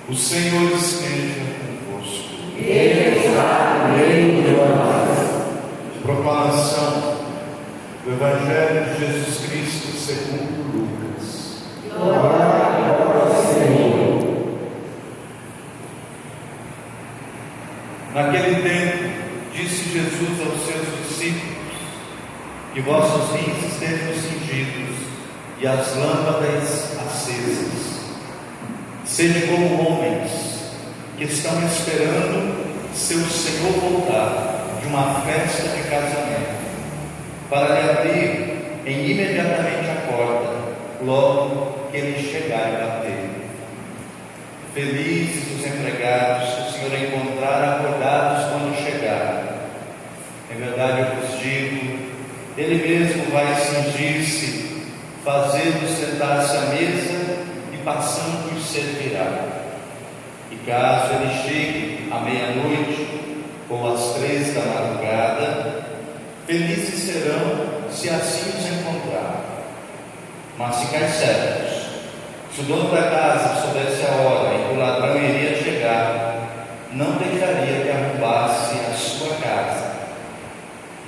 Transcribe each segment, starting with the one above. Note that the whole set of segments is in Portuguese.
O Senhor esteja convosco. Ele está no meio de nós. Proclamação do Evangelho de Jesus Cristo segundo Lucas. Glória ao Senhor. Naquele tempo, disse Jesus aos seus discípulos: que vossos rins estejam cingidos e as lâmpadas acesas. Sede como homens que estão esperando seu Senhor voltar de uma festa de casamento, para lhe abrir imediatamente a porta, logo que ele chegar e bater. Felizes os empregados que o Senhor encontrar acordados quando chegar. Em verdade eu vos digo, ele mesmo vai cingir-se, fazê-los sentar-se à mesa e passando os servirá. E caso ele chegue à meia-noite ou às 3 da madrugada, felizes serão se assim os encontrar. Mas ficai certos, se o dono da casa soubesse a hora em que o ladrão iria chegar, não deixaria que arrombasse a sua casa.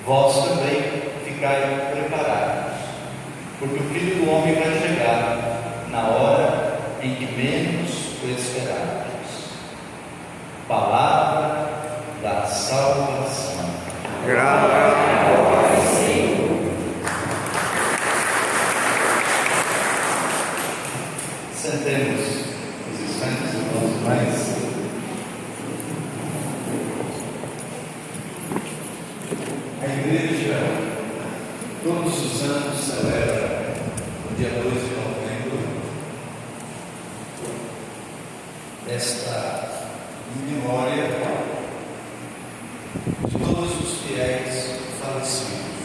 Vós também ficai preparados, porque o Filho do Homem vai chegar na hora em que menos o esperardes. Palavra da salvação. Glória ao Senhor. Sentemos os instantes, irmãos e irmãs. A igreja todos os anos celebra no dia 2 de novembro esta memória de todos os fiéis falecidos.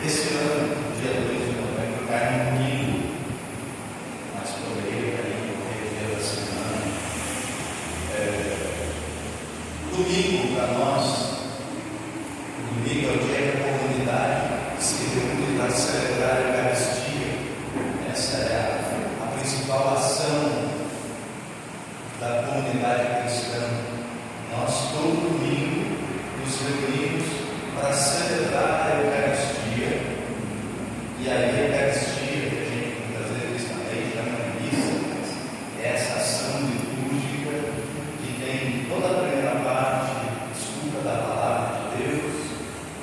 Este ano, dia 2 de novembro, cai no domingo, mas poderia cair no meio dia da semana. Domingo, para nós, domingo é o dia que a comunidade se reúne para celebrar a Eucaristia. Essa é a principal ação da comunidade cristã. Nós todo domingo nos reunimos para celebrar a Eucaristia. E aí a Eucaristia, que a gente muitas vezes também chama de missa, é essa ação litúrgica que tem toda a primeira parte, escuta da palavra de Deus,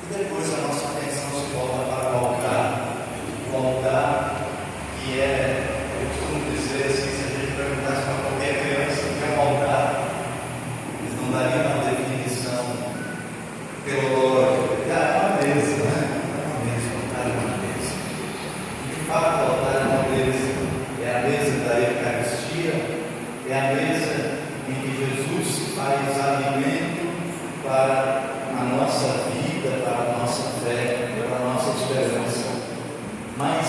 e depois a nossa atenção se volta para o altar. O altar que é, eu costumo dizer assim, se a gente perguntasse para qualquer criança o que é um altar, eles não dariam uma definição teológica. É uma mesa, né? É uma mesa, o altar é uma mesa. De fato, o altar é uma mesa. É a mesa da Eucaristia, é a mesa em que Jesus se faz alimento para a nossa vida, para a nossa fé, para a nossa esperança. Mas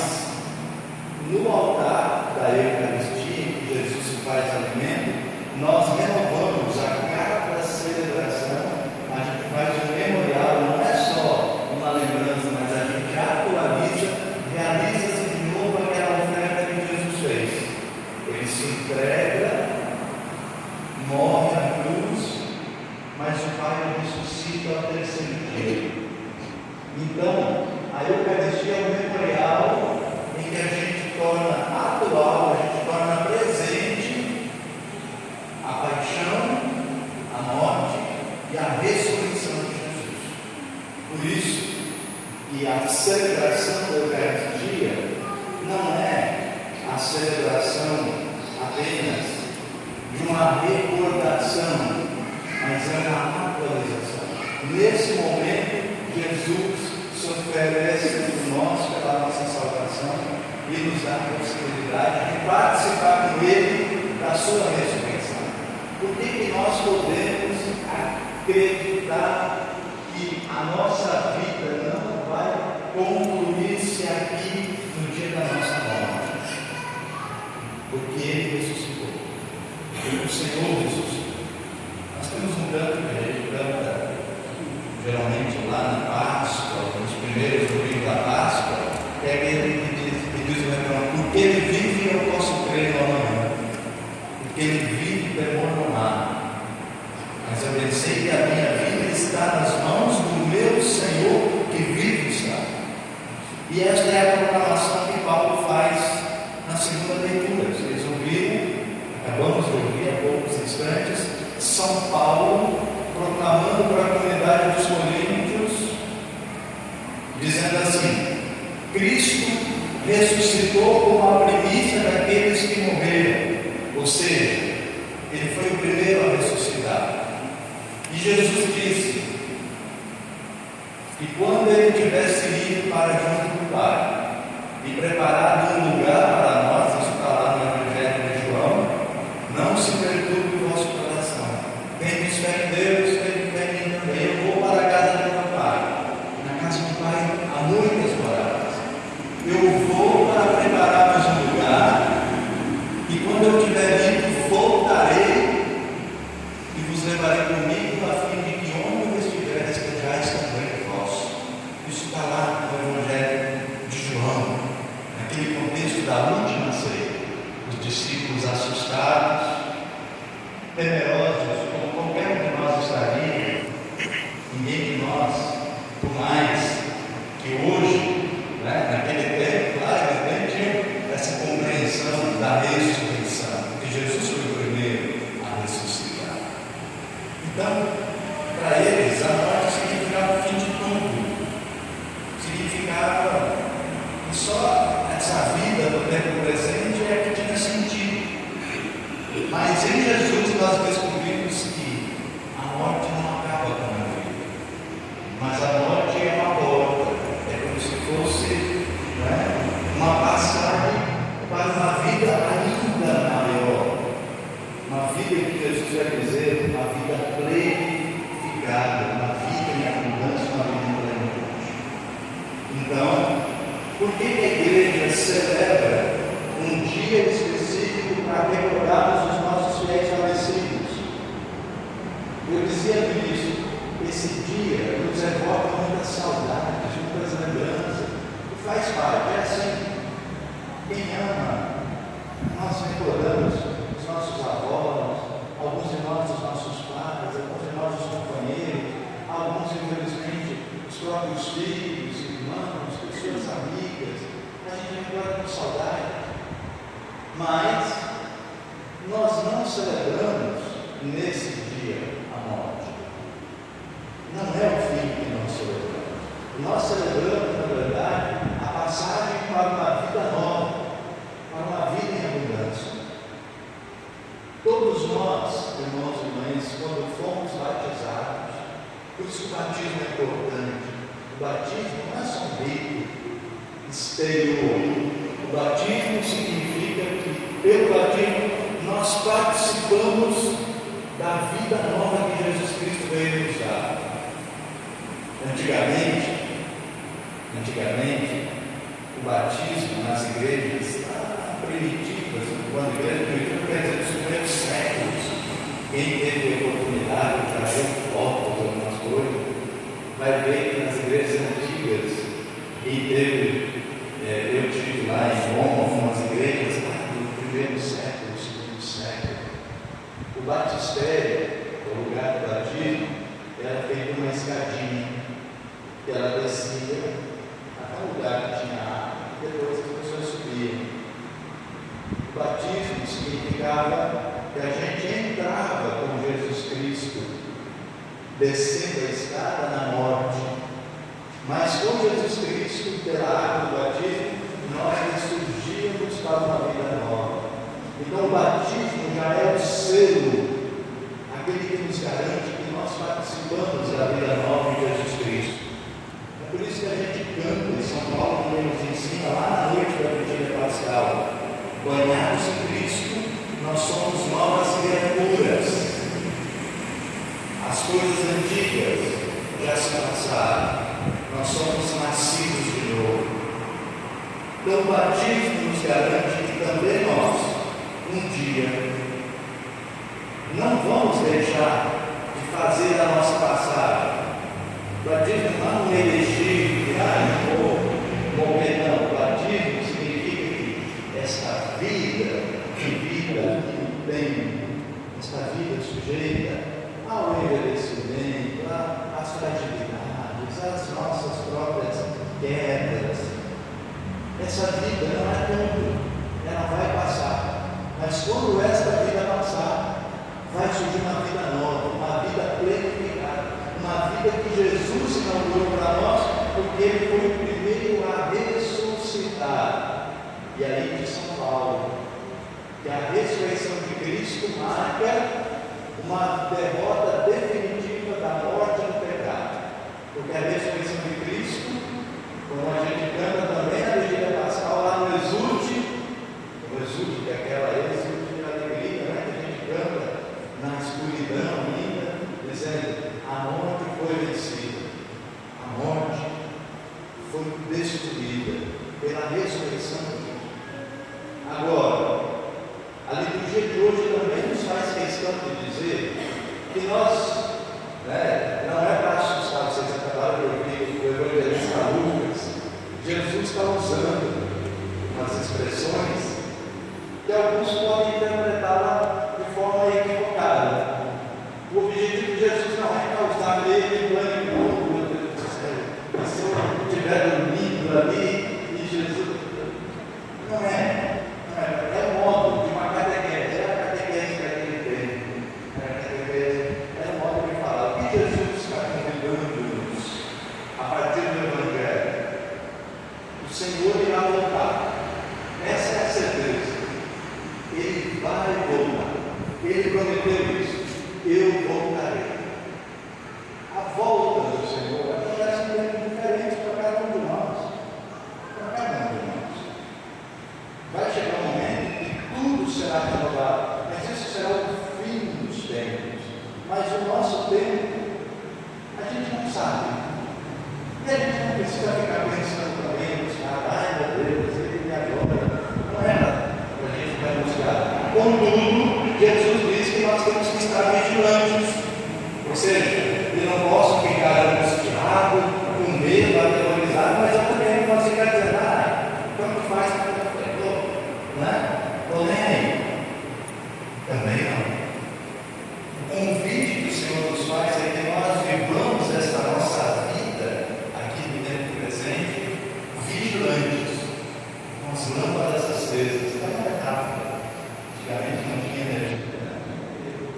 no altar da Eucaristia, em que Jesus se faz alimento, nós renovamos a cada celebração, a gente faz um memorial, não é só uma lembrança, mas a gente atualiza, realiza-se de novo aquela oferta que Jesus fez. Ele se entrega, morre na cruz, mas o Pai o ressuscita ao terceiro dia. Então, a Eucaristia é um memorial em que a gente torna atual, a gente torna presente a paixão, a morte e a ressurreição de Jesus. Por isso, e a celebração da Eucaristia não é a celebração apenas de uma recordação, mas é uma atualização. Nesse momento, Jesus se oferece por nós pela nossa salvação e nos dá a possibilidade de participar com Ele da sua ressurreição. Por que nós podemos acreditar que a nossa vida não vai concluir-se aqui no dia da nossa morte? Porque Ele ressuscitou. Porque o Senhor ressuscitou. Nós temos um canto que a gente canta geralmente lá na Páscoa, nos primeiros domingos da Páscoa, é aquele que diz o refrão: porque Ele vive, eu posso crer no amanhã. que ele vive perdonar. Mas eu pensei que a minha vida está nas mãos do meu Senhor que vive está. E esta é a proclamação que Paulo faz na segunda leitura. Vocês ouviram, acabamos de ouvir há poucos instantes, São Paulo proclamando para a comunidade dos Coríntios, dizendo assim: Cristo ressuscitou como a primícia daqueles que morreram, ou seja, ele foi o primeiro a ressuscitar. E Jesus disse que quando ele tivesse ido para junto do Pai e preparado um lugar para nós, isso está lá no Evangelho de João, não se perturbe o vosso coração. Tem fé em Deus, tem fé em mim também. Eu vou para a casa do meu Pai. Na casa do Pai há muitas moradas. Eu vou para preparar mais um lugar, e quando eu tiver ido, voltarei e vos levarei comigo, a fim de que onde eu estiver, estejais também vós. Isso está lá no Evangelho de João, naquele contexto da última ceia. Os discípulos assustados, temerosos, como qualquer um de nós estaria. Ninguém de nós, por mais que hoje, naquele tempo, lá eles nem tinham essa compreensão da ressurreição, que Jesus foi o primeiro a ressuscitar. Então, para eles, a morte significava o fim de tudo, significava que só essa vida do tempo presente é que tinha sentido. Mas em Jesus nós descobrimos que a morte não acaba com a vida, mas a morte é uma porta, é como se fosse uma passagem para uma vida ainda maior, uma vida que Jesus vai dizer, uma vida plenificada, uma vida em abundância, uma vida em plenitude. Então, por que a igreja celebra um dia específico para recordarmos os nossos fiéis falecidos? Eu dizia no início, esse dia nos evoca muitas saudades, muitas lembranças, e faz parte, é assim. Quem ama, nós recordamos os nossos avós, alguns de nós os nossos pais, alguns de nós os companheiros, alguns infelizmente os próprios filhos, irmãos, pessoas amigas. A gente recorda com saudade, mas nós não celebramos nesse dia a morte. Não é o fim que nós celebramos. Nós celebramos, na verdade, a passagem para uma vida nova, para uma vida em abundância. Todos nós, irmãos e irmãs, quando fomos batizados, por isso o batismo é importante. O batismo não é só um rito exterior. O batismo significa que, pelo batismo, nós participamos da vida nova que Jesus Cristo veio nos dar. Antigamente, o batismo nas igrejas primitivas, quando a igreja primitiva quer dizer dos primeiros séculos, quem teve a oportunidade de trazer fotos, algumas coisas, vai ver que nas igrejas antigas, quem teve, eu estive lá em Roma, algumas igrejas do primeiro século, segundo século, o batistério, o lugar do batismo, era feito uma escadinha, que ela descia até um lugar que tinha água, e depois as pessoas subiam. O batismo significava que a gente entrava com Jesus Cristo, descendo a escada na morte, mas com Jesus Cristo, pela água do batismo, nós ressurgíamos para uma vida nova. Então o batismo já é o selo, aquele que nos garante que nós participamos da vida nova de Jesus Cristo. É por isso que a gente canta em São Paulo, também nos ensina lá na noite da vigília pascal: banhados em Cristo, nós somos novas criaturas. As coisas antigas já se passaram, nós somos nascidos de novo. Então o batismo nos garante que também nós, um dia, não vamos deixar de fazer a nossa passagem. O batismo não é um elixir de morrer, não. O batismo significa que essa vida vivida tem essa vida sujeita ao envelhecimento, às fragilidades, às nossas próprias quedas. Essa vida não é tudo, ela vai passar, mas quando esta vida passar, vai surgir uma vida nova, uma vida plenificada, uma vida que Jesus inaugurou para nós, porque Ele foi o primeiro a ressuscitar. E aí diz São Paulo, que a ressurreição de Cristo marca uma derrota definitiva da morte do pecado, porque a ressurreição de Cristo, como a gente canta também na vigília pascal, lá no Exulte, que é aquela exulte de alegria, né, que a gente canta na escuridão ainda, dizendo: a morte foi vencida, a morte foi destruída pela ressurreição de Cristo. Agora, a liturgia de hoje também nos faz questão de dizer que nós, não é para assustar, vocês acabaram de ouvir o evangelista Lucas, Jesus está usando umas expressões que alguns podem interpretá-la de forma equivocada. O objetivo de Jesus não é causar medo e pânico, meu Deus do céu, se eu estiver dormindo ali e Jesus. Não é. É o modo de uma catequese, é a catequese que ele tem. É o modo de falar. O que Jesus está convidando-nos a partir do Evangelho? O Senhor irá voltar. Essa é a certeza. Ele vai voltar. Ele prometeu isso. Eu voltarei. A volta do Senhor acontece em tempos diferentes para cada um de nós. Para cada um de nós. Vai chegar um momento que tudo será renovado, mas isso será o fim dos tempos. Mas o nosso tempo, a gente não sabe. E a gente não precisa ficar pensando também, ai meu Deus, e agora? Não era para a gente ficar buscar. Contudo, Jesus diz que nós temos que estar vigilantes. Ou seja, eu não posso ficar angustiado, com medo, aterrorizado, mas eu também não posso ficar dizendo: tanto faz que eu estou nem aí. Também não. O convite que o Senhor nos faz é que nós vivamos esta nossa vida aqui no tempo presente vigilantes, com as lâmpadas acesas. É uma metáfora. Antigamente não tinha energia.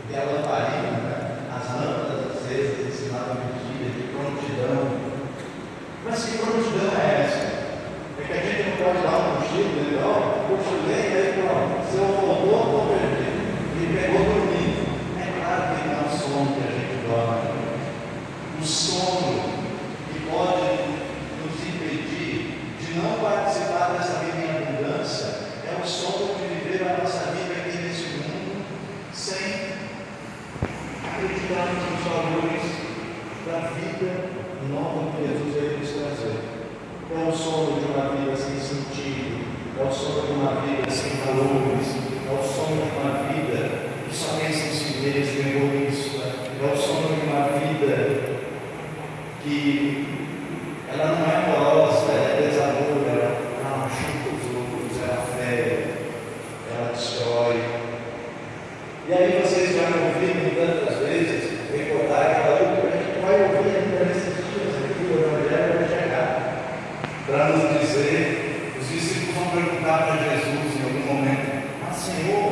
E a lamparina, as lâmpadas acesas ensinavam vigília, de prontidão. Mas que prontidão é essa? É que a gente não pode dar um cochilo, cochilei, aí pronto, se eu voltou, estou perdido. Ele pegou dormindo. É claro que não é o sono que a gente dorme. O sono que pode nos impedir de não participar dessa vida em abundância é o sono de viver a nossa vida aqui nesse mundo sem acreditar nos valores da vida nova que Jesus veio nos trazer. É o sono de uma vida sem sentido, é o sono de uma vida sem valores, é o sono de uma vida que só pensa em si mesmo, egoísta, é o sono de uma vida que ela não é amorosa, ela é desamor, ela machuca os outros, ela fere, ela destrói. E aí vocês já me ouviram tantas vezes recordar aquela outra, a gente vai ouvir ainda nesses dias aqui, o Evangelho vai chegar para nos dizer, os discípulos vão perguntar para Jesus em algum momento: mas Senhor,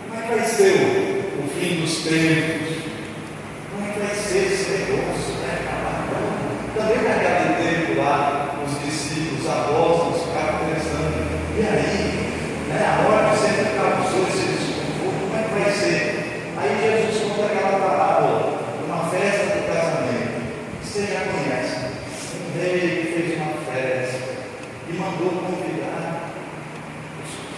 como é que vai ser o fim dos tempos? Como é que vai ser esse negócio? Também naquele tempo lá, os discípulos, os apóstolos ficavam pensando: e aí? A morte sempre causou esse desconforto, como é que vai ser? Aí Jesus conta aquela parábola, uma festa do casamento. Você já conhece. Um rei que fez uma festa e mandou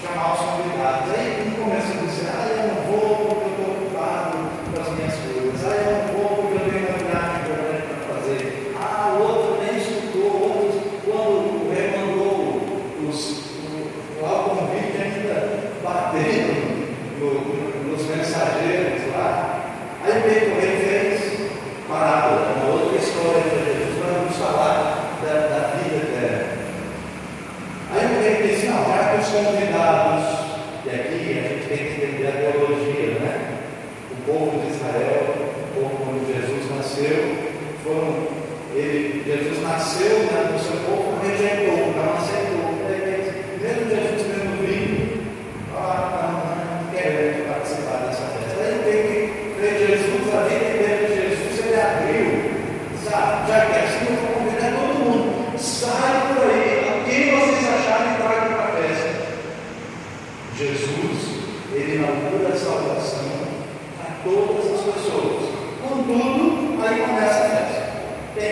chamar os convidados. Aí um começa a dizer: eu não vou porque eu estou ocupado com as minhas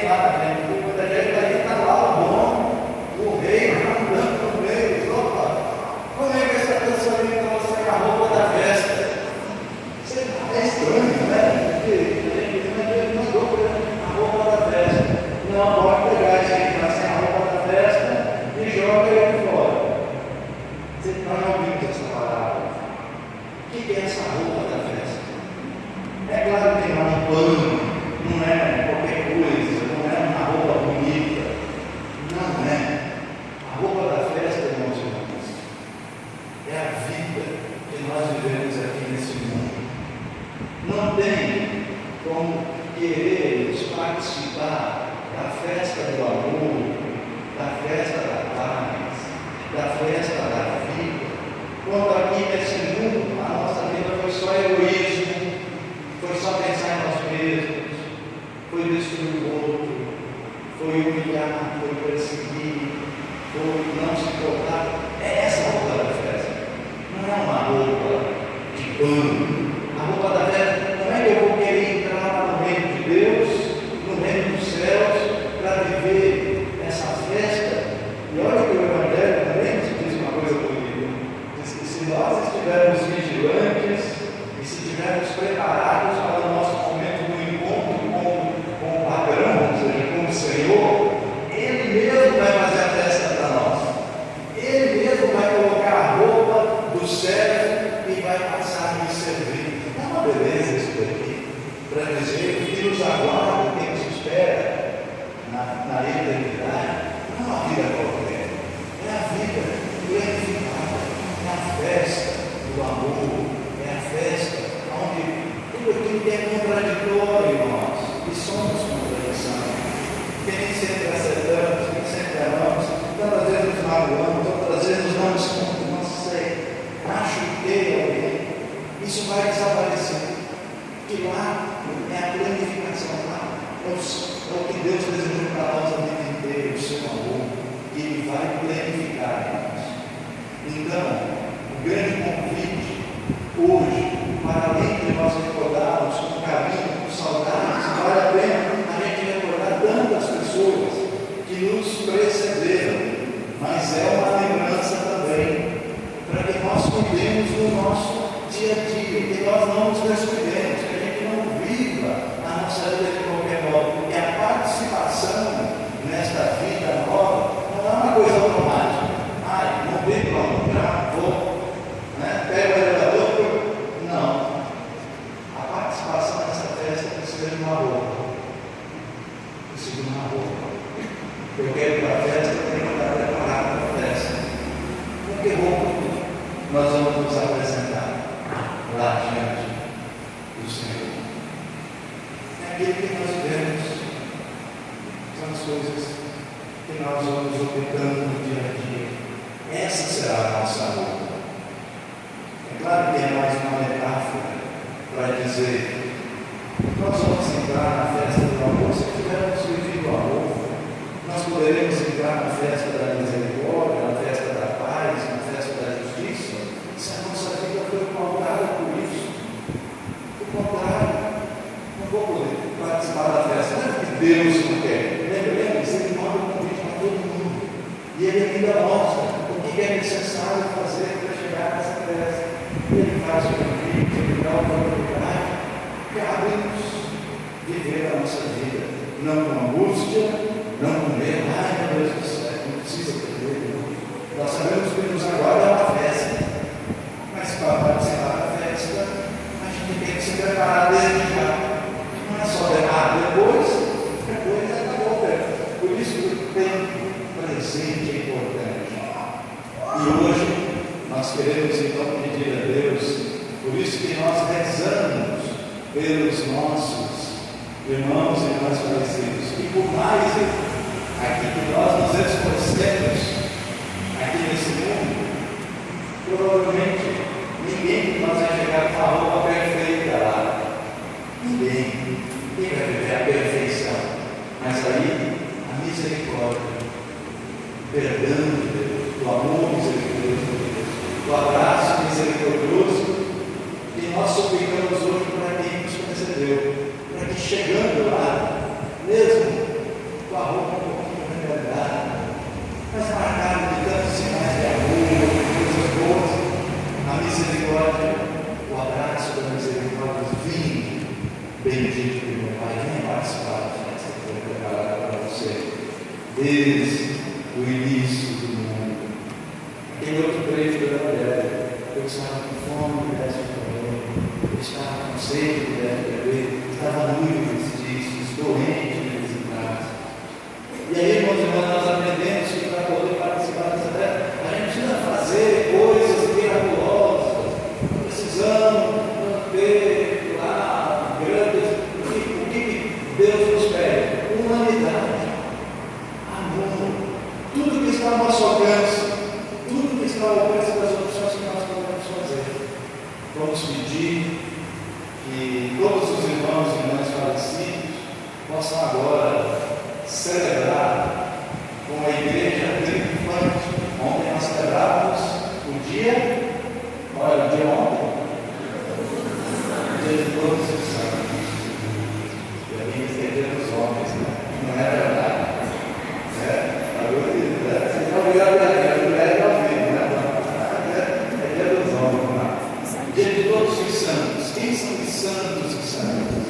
lá na frente, muita gente daí está lá o dono, o rei, andando no meio, opa, como é que essa pessoa ali trouxe a roupa da festa? É estranho, né? Ele mandou a roupa da festa. Não, pode pegar esse aí, traz a roupa da festa e joga ele fora. Você não ouviu essa palavra? O que é essa roupa da festa? É claro que não é um pano, não é qualquer coisa, não é uma roupa bonita. Não é. A roupa da festa, irmãos e irmãs, é a vida que nós vivemos aqui nesse mundo. Não tem como querermos participar da festa do amor, da festa da paz, da festa da vida, quando aqui nesse mundo a nossa vida foi só egoísmo, foi só pensar em nós mesmos, foi destruir o outro, foi humilhar, foi perseguir, foi não se importar. É essa a roupa da festa, não é uma roupa de pano. A roupa da festa não é que eu vou querer entrar no reino de Deus, no reino dos céus, para viver essa festa. E olha que o Evangelho também nos diz uma coisa bonita. Diz que se nós estivermos vigilantes e se estivermos preparados para o nosso momento do encontro com o padrão, ou seja, com o Senhor, Ele mesmo vai fazer a festa para nós. Ele mesmo vai colocar a roupa do servo e vai passar a nos servir. É uma beleza isso daqui, para dizer que nos aguarda, que nos espera na eternidade. Não é uma vida qualquer, é a vida glorificada, é a festa do amor, é a festa onde tudo aquilo que é contraditório em nós, e somos contradição, que nem sempre acertamos, nem sempre erramos, tantas vezes nos magoamos, outras vezes nos damos conta, não sei, machuquei alguém, isso vai desaparecer, que lá é a planificação, lá é o que Deus desejou para nós a vida inteira, o seu amor, que Ele vai planificar em nós. Então, o grande convite hoje, para além de nós recordarmos com carinho, com saudades, vale a pena a gente recordar tantas pessoas que nos precederam, mas é uma lembrança também, para que nós cuidemos do nosso dia a dia, que nós não nos descuidemos, que a gente não viva a nossa vida de qualquer modo, porque a participação nesta vida nova não é uma coisa automática. Não vem para um lugar, vou, pega o elevador, não. A participação nessa festa precisa de uma roupa. Precisa de uma roupa. Eu quero ir para a festa, eu tenho que estar preparado para a festa. Com que roupa nós vamos nos apresentar lá diante do Senhor? É aquilo que nós vemos, são as coisas que nós vamos optando no dia a dia. Essa será a nossa roupa. É claro que é mais uma metáfora para dizer: nós vamos entrar na festa do amor se tivermos vivido o amor. Nós poderemos entrar na festa da misericórdia, na festa da paz, na festa da justiça, se a nossa vida for pautada por isso. O contrário, não vou poder participar da festa, não é porque Deus não quer. Lembre-se, Ele manda um convite para todo mundo. E Ele ainda mostra o que é necessário fazer para chegar nessa festa. Ele faz o convite, Ele dá a oportunidade. Cabe-nos viver a nossa vida, não com angústia, não com medo. Ai, meu Deus do céu, não precisa ter medo. Nós sabemos que nos aguarda uma festa, mas para participar da festa, a gente tem que se preparar desde já. Não é só depois acabou. Por isso que o tempo presente é importante. E hoje nós queremos então pedir a Deus, por isso que nós rezamos pelos nossos irmãos e irmãs falecidos, e por mais aqui que nós nos esforcemos aqui nesse mundo, provavelmente ninguém de nós vai chegar com a roupa perfeita lá. Ninguém vai viver a perfeição, mas aí a misericórdia, o perdão de Deus, o amor misericordioso de Deus, o abraço misericordioso que nós suplicamos hoje para quem nos precedeu, para que chegando lá, mesmo roupa um pouquinho regalada, mas marcada de tantos sinais de amor, de coisas boas, a misericórdia, o abraço da misericórdia, vinho bendito do meu Pai, venha participar da festa que foi preparada para você, desde o início do mundo. Aquele outro trecho da mulher, eu estava com fome, me desse comer, eu estava com sede, me desse beber, estava nuivo, doente, me visitasse. E aí, irmãos e irmãs, nós aprendemos que para poder participar dessa festa, a gente precisa fazer coisas miraculosas, precisamos ter lá grandes, o que Deus nos pede? Humanidade, amor, tudo que está ao nosso alcance, tudo que está ao alcance das opções que nós podemos fazer. Vamos pedir que todos os irmãos e irmãs falecidos possam agora celebrar com a igreja triunfante. Ontem nós celebramos o dia, qual era o dia ontem? O dia de todos os santos. E a Bíblia diz dia dos homens, né? Não é verdade? Agora, você está obrigado a mulher ao vivo, né? É dia dos homens, né? Dia de todos os santos. Quem são os santos e santas?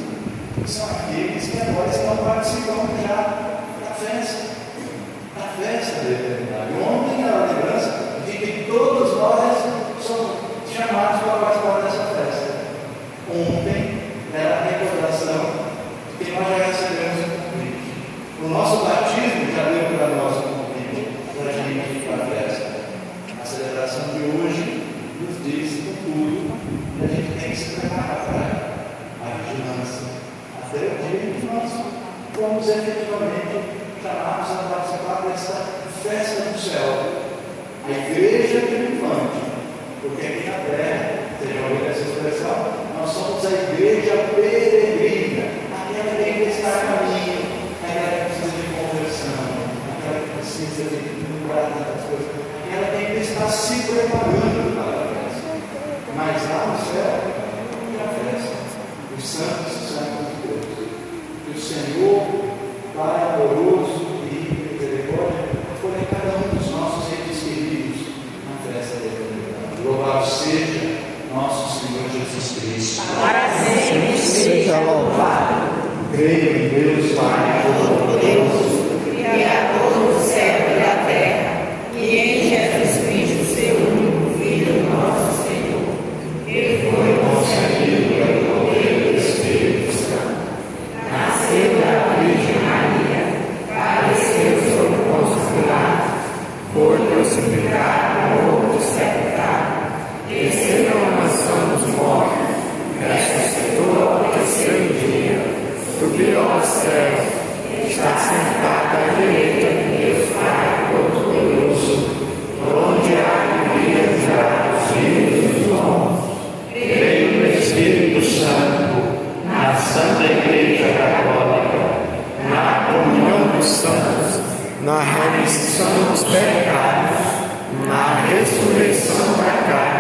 São aqueles que agora estão participando já da festa da eternidade. Ontem era a lembrança de que todos nós somos chamados para participar dessa festa. Ontem era a recordação de que nós já recebemos um convite. O nosso batismo já deu para nós um convite para a gente ir para a festa. A celebração de hoje nos diz com tudo que a gente tem que se preparar para a vigilância. Até o dia em que nós fomos efetivamente chamados a participar dessa festa do céu, a igreja triunfante, porque aqui na terra, vocês já ouviram essa expressão, nós somos a igreja peregrina, aquela que ainda está a caminho, aquela que precisa de conversão, aquela que precisa de lembrar tantas coisas, aquela que ainda está se preparando para a festa. Mas lá no céu, é a festa, os santos de Deus. Que o Senhor, Pai amoroso e misericórdia, acolha cada um dos nossos entes queridos na festa da eternidade. Louvado seja nosso Senhor Jesus Cristo. Para sempre seja louvado. Creio em Deus, Pai Todo-Poderoso, Criador do céu e da terra, e em Jesus Cristo, seu único Filho, nosso Senhor, que foi concebido pelo poder do Espírito Santo, nasceu da Virgem Maria, padeceu sob Pôncio Pilatos, foi crucificado, morto, sepultado, desceu à mansão dos mortos, ressuscitou ao terceiro dia, subiu aos céus, está sentado à direita de Deus Pai Todo-Poderoso, onde há de vir já os filhos dos homens. Creio no Espírito Santo, na Santa Igreja Católica, na comunhão dos santos, na remissão dos pecados, na ressurreição da carne